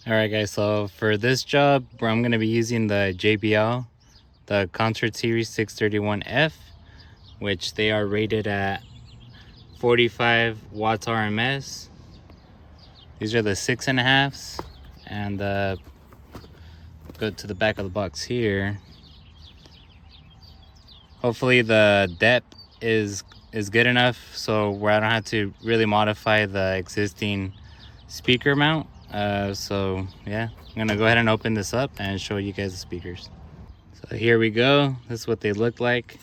Alright guys, so for this job I'm going to be using the JBL, the Concert Series 631F, which they are rated at 45 watts RMS. These are the 6.5s, and go to the back of the box here. Hopefully the depth is good enough so where I don't have to really modify the existing speaker mount. So yeah, I'm gonna go ahead and open this up and show you guys the speakers. So here we go. This is what they look like.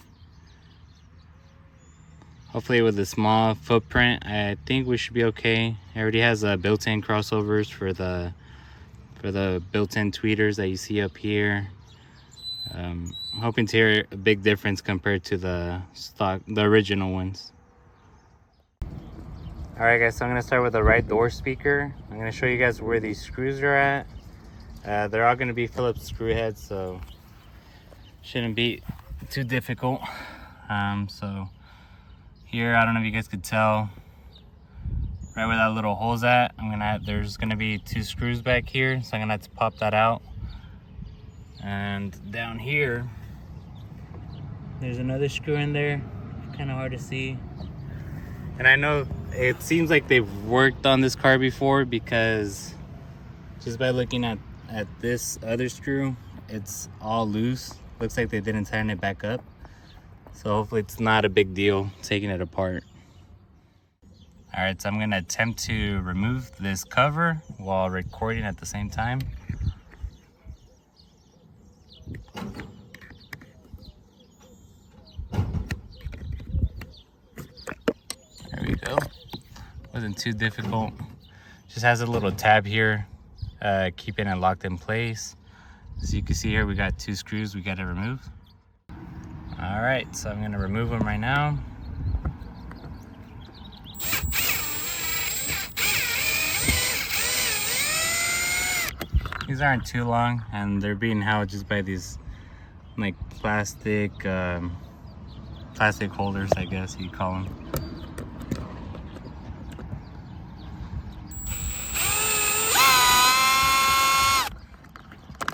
Hopefully with a small footprint, I think we should be okay. It already has built-in crossovers for the built-in tweeters that you see up here. I'm hoping to hear a big difference compared to the original ones. Alright guys, so I'm going to start with the right door speaker. I'm going to show you guys where these screws are at. They're all going to be Phillips screw heads, so shouldn't be too difficult. So here, I don't know if you guys could tell, right where that little hole's at, there's going to be 2 screws back here, so I'm going to have to pop that out. And down here, there's another screw in there, kind of hard to see. And I know it seems like they've worked on this car before, because just by looking at this other screw, it's all loose. Looks like they didn't tighten it back up. So hopefully it's not a big deal taking it apart. All right, so I'm gonna attempt to remove this cover while recording at the same time. There we go. Wasn't too difficult. Just has a little tab here, keeping it locked in place. As you can see here, we got 2 screws we gotta remove. All right, so I'm gonna remove them right now. These aren't too long, and they're being held just by these like plastic holders, I guess you call them.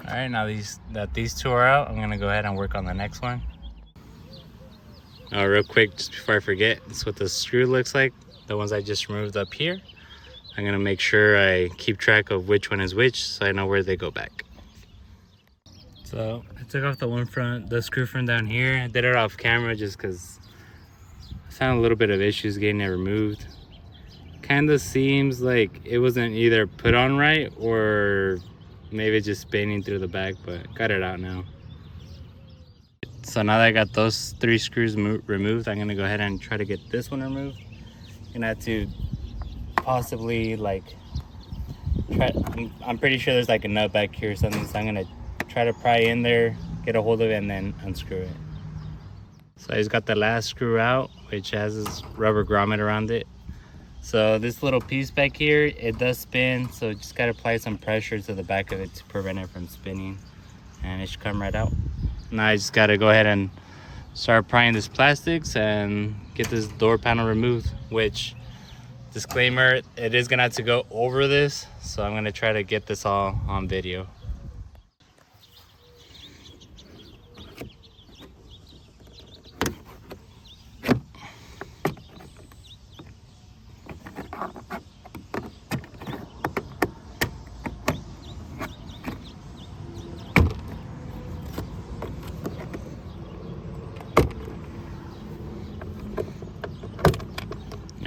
All right, now that these 2 are out, I'm gonna go ahead and work on the next one. Real quick, just before I forget, this is what the screw looks like. The ones I just removed up here. I'm gonna make sure I keep track of which one is which, so I know where they go back. So I took off the screw from down here. I did it off camera just because I found a little bit of issues getting it removed. Kind of seems like it wasn't either put on right or maybe just spinning through the back, but got it out now. So now that I got those 3 screws removed, I'm gonna go ahead and try to get this one removed. Gonna have to possibly I'm pretty sure there's like a nut back here or something, so I'm gonna try to pry in there, get a hold of it, and then unscrew it. So I just got the last screw out, which has this rubber grommet around it. So this little piece back here, it does spin, so just gotta apply some pressure to the back of it to prevent it from spinning, and it should come right out. Now I just gotta go ahead and start prying this plastics and get this door panel removed, which, disclaimer, it is gonna have to go over this, so I'm gonna try to get this all on video.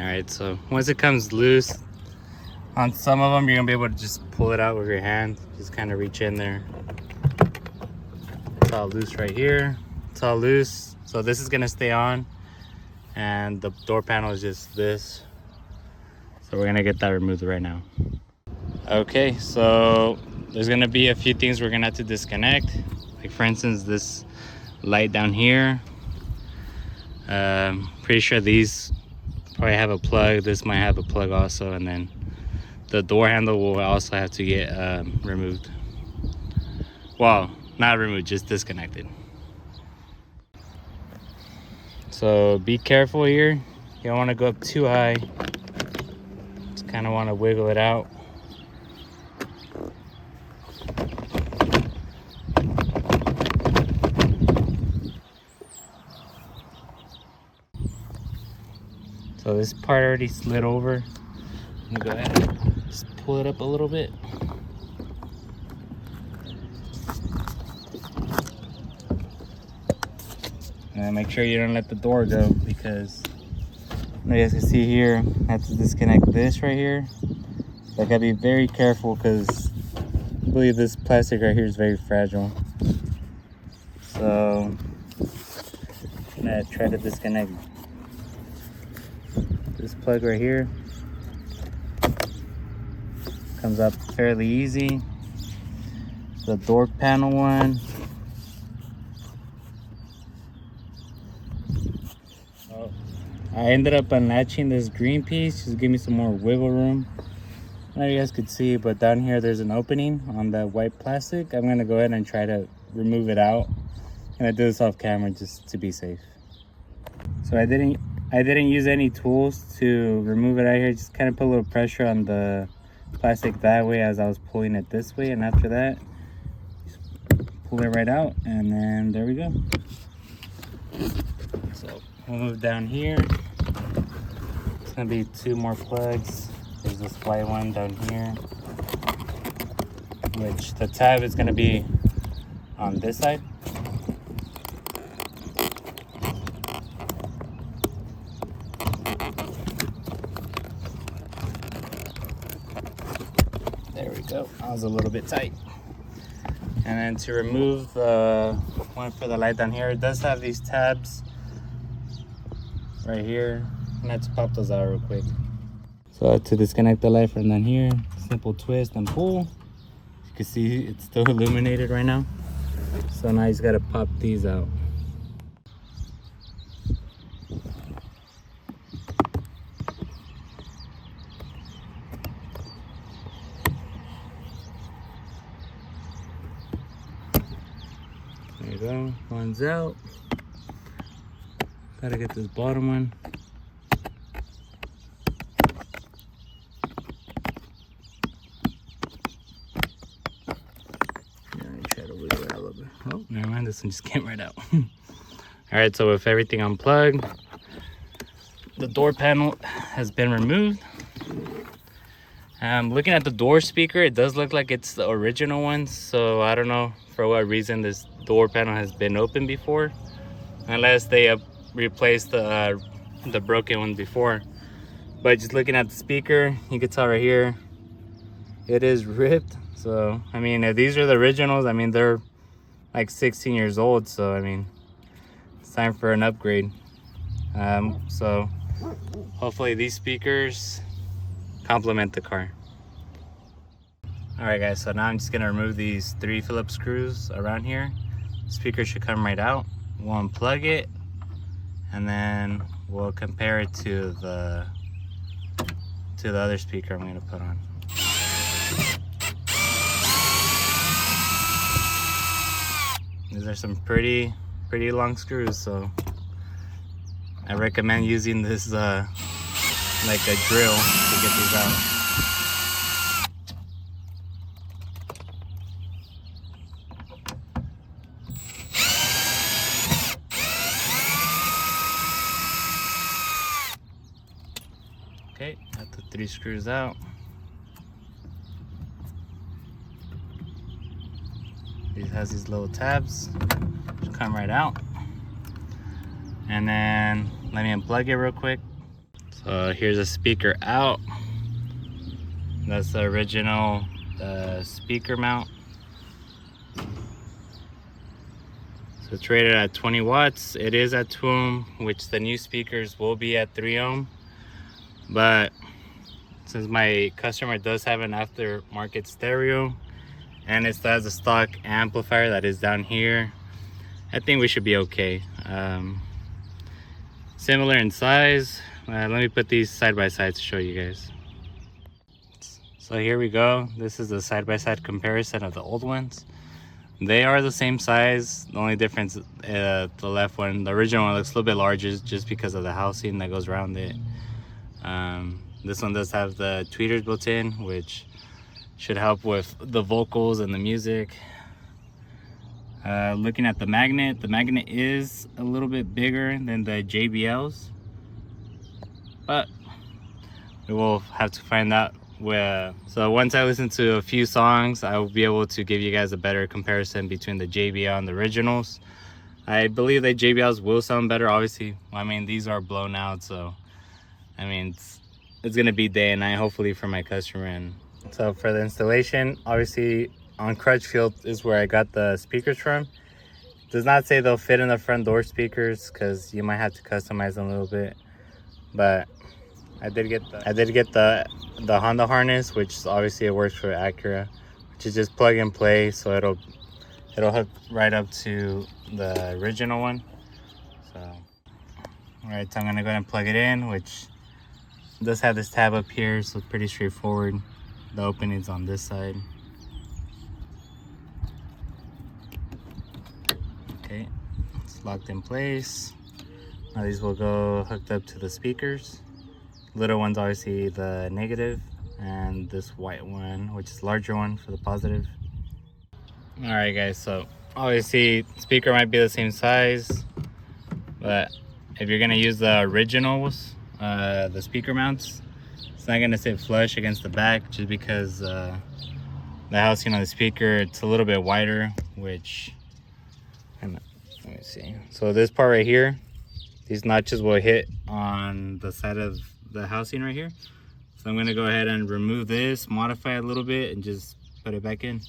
All right, so once it comes loose, on some of them you're gonna be able to just pull it out with your hand. Just kind of reach in there. It's all loose right here. It's all loose. So this is gonna stay on, and the door panel is just this. So we're gonna get that removed right now. Okay, so there's gonna be a few things we're gonna have to disconnect. Like for instance, this light down here. Pretty sure these probably have a plug. This might have a plug also, and then the door handle will also have to get removed. Well, not removed, just disconnected. So be careful here. You don't want to go up too high. Just kind of want to wiggle it out. So this part already slid over. I'm gonna go ahead and just pull it up a little bit. And make sure you don't let the door go, because you guys can see here, I have to disconnect this right here. So I gotta be very careful, because I believe this plastic right here is very fragile. So I'm gonna try to disconnect this plug right here. Comes up fairly easy. The door panel one. Oh, I ended up unlatching this green piece, just give me some more wiggle room. I don't know if you guys could see, but down here there's an opening on the white plastic. I'm gonna go ahead and try to remove it out. And I do this off camera just to be safe. So I didn't use any tools to remove it out here. Just kind of put a little pressure on the plastic that way as I was pulling it this way, and after that just pull it right out, and then there we go. So we'll move down here. It's gonna be 2 more plugs. There's this white one down here, which the tab is gonna be on this side. There we go. That was a little bit tight. And then to remove the one for the light down here, it does have these tabs right here. I'm gonna have to pop those out real quick. So to disconnect the light from down here, simple twist and pull. You can see it's still illuminated right now. So now you just gotta pop these out. There you go, one's out. Gotta get this bottom one. Try to wiggle it out a little bit. Oh, never mind, this one just came right out. All right, so with everything unplugged, the door panel has been removed. Looking at the door speaker, it does look like it's the original one, so I don't know for what reason this door panel has been open before, unless they replaced the broken one before. But just looking at the speaker, you can tell right here it is ripped. So I mean, if these are the originals, I mean, they're like 16 years old, so I mean, it's time for an upgrade. So hopefully these speakers complement the car. All right guys, so now I'm just gonna remove these 3 Phillips screws around here. The speaker should come right out. We'll unplug it, and then we'll compare it to the other speaker I'm gonna put on. These are some pretty long screws, so I recommend using this like a drill to get these out. Okay, got the 3 screws out. It has these little tabs, which come right out. And then let me unplug it real quick. So here's a speaker out. That's the original speaker mount. So it's rated at 20 watts. It is at 2 ohm, which the new speakers will be at 3 ohm. But since my customer does have an aftermarket stereo, and it still has a stock amplifier that is down here, I think we should be okay. Similar in size. Let me put these side by side to show you guys. So here we go. This is a side by side comparison of the old ones. They are the same size. The only difference, the left one, the original one, looks a little bit larger just because of the housing that goes around it. This one does have the tweeters built in, which should help with the vocals and the music. Looking at the magnet is a little bit bigger than the JBLs. but we will have to find out where. So once I listen to a few songs, I will be able to give you guys a better comparison between the JBL and the originals. I believe that JBLs will sound better, obviously. I mean, these are blown out, so I mean, it's gonna be day and night, hopefully, for my customer. And so for the installation, obviously on Crutchfield is where I got the speakers from. It does not say they'll fit in the front door speakers because you might have to customize them a little bit, but I did get the Honda harness, which obviously it works for Acura, which is just plug and play, so it'll hook right up to the original one. So all right, so I'm gonna go ahead and plug it in, which does have this tab up here, so pretty straightforward. The opening's on this side. Okay, it's locked in place. Now these will go hooked up to the speakers. Little one's obviously the negative, and this white one, which is larger one, for the positive. All right guys, so obviously speaker might be the same size, but if you're gonna use the originals, the speaker mounts, it's not gonna sit flush against the back, just because the housing on the speaker, it's a little bit wider, which, let me see. So this part right here, these notches will hit on the side of the housing right here. So I'm gonna go ahead and remove this, modify it a little bit, and just put it back in.